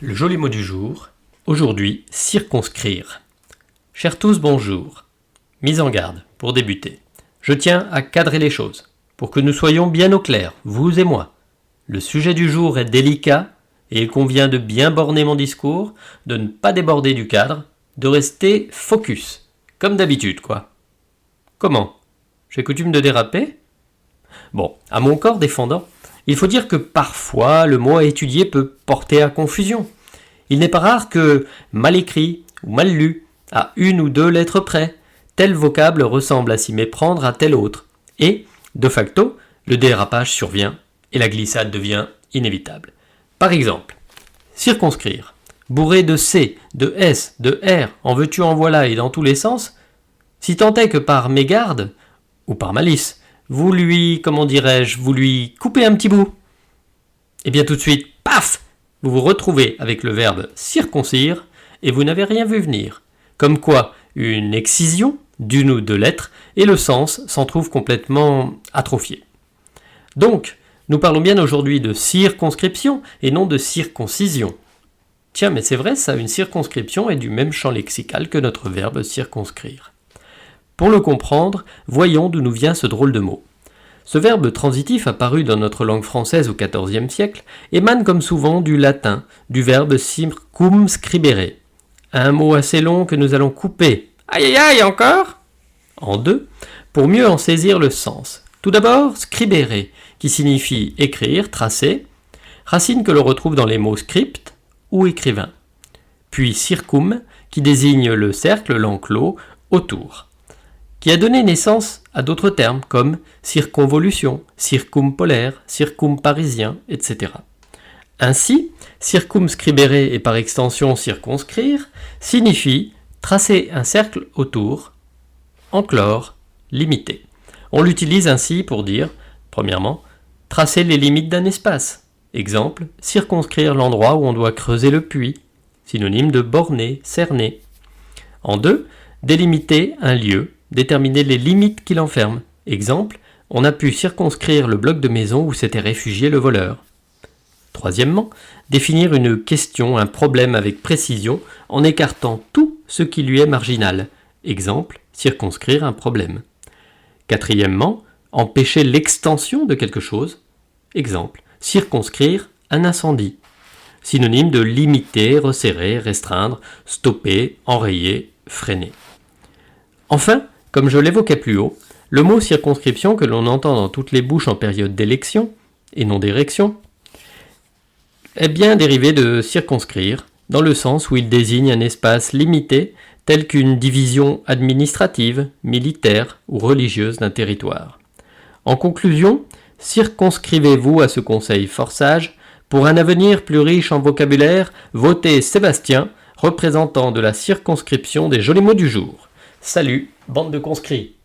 Le joli mot du jour, aujourd'hui, circonscrire. Chers tous, bonjour. Mise en garde, pour débuter. Je tiens à cadrer les choses, pour que nous soyons bien au clair, vous et moi. Le sujet du jour est délicat, et il convient de bien borner mon discours, de ne pas déborder du cadre, de rester focus, comme d'habitude, quoi. Comment ? J'ai coutume de déraper ? Bon, à mon corps défendant, il faut dire que parfois le mot à étudier peut porter à confusion. Il n'est pas rare que, mal écrit ou mal lu, à une ou deux lettres près, tel vocable ressemble à s'y méprendre à tel autre. Et, de facto, le dérapage survient et la glissade devient inévitable. Par exemple, circonscrire, bourré de C, de S, de R, en veux-tu en voilà et dans tous les sens, si tant est que par mégarde, ou par malice, vous lui coupez un petit bout. Et bien tout de suite, paf, vous vous retrouvez avec le verbe circoncire et vous n'avez rien vu venir. Comme quoi, une excision d'une ou deux lettres et le sens s'en trouve complètement atrophié. Donc, nous parlons bien aujourd'hui de circonscription et non de circoncision. Tiens, mais c'est vrai ça, une circonscription est du même champ lexical que notre verbe circonscrire. Pour le comprendre, voyons d'où nous vient ce drôle de mot. Ce verbe transitif apparu dans notre langue française au XIVe siècle émane comme souvent du latin, du verbe circumscribere. Un mot assez long que nous allons couper, aïe aïe aïe encore, en deux, pour mieux en saisir le sens. Tout d'abord, scribere, qui signifie écrire, tracer, racine que l'on retrouve dans les mots script ou écrivain. Puis circum, qui désigne le cercle, l'enclos, autour, qui a donné naissance à d'autres termes comme circonvolution, circumpolaire, circumparisien, etc. Ainsi, circumscribere et par extension circonscrire signifie tracer un cercle autour, enclore, limiter. On l'utilise ainsi pour dire, premièrement, tracer les limites d'un espace. Exemple, circonscrire l'endroit où on doit creuser le puits, synonyme de borner, cerner. En deux, délimiter un lieu, déterminer les limites qu'il enferme. Exemple, on a pu circonscrire le bloc de maison où s'était réfugié le voleur. Troisièmement, définir une question, un problème avec précision en écartant tout ce qui lui est marginal. Exemple, circonscrire un problème. Quatrièmement, empêcher l'extension de quelque chose. Exemple, circonscrire un incendie. Synonyme de limiter, resserrer, restreindre, stopper, enrayer, freiner. Enfin, comme je l'évoquais plus haut, le mot circonscription que l'on entend dans toutes les bouches en période d'élection, et non d'érection, est bien dérivé de circonscrire, dans le sens où il désigne un espace limité, tel qu'une division administrative, militaire ou religieuse d'un territoire. En conclusion, circonscrivez-vous à ce conseil fort sage. Pour un avenir plus riche en vocabulaire, votez Sébastien, représentant de la circonscription des jolis mots du jour. Salut, bande de conscrits!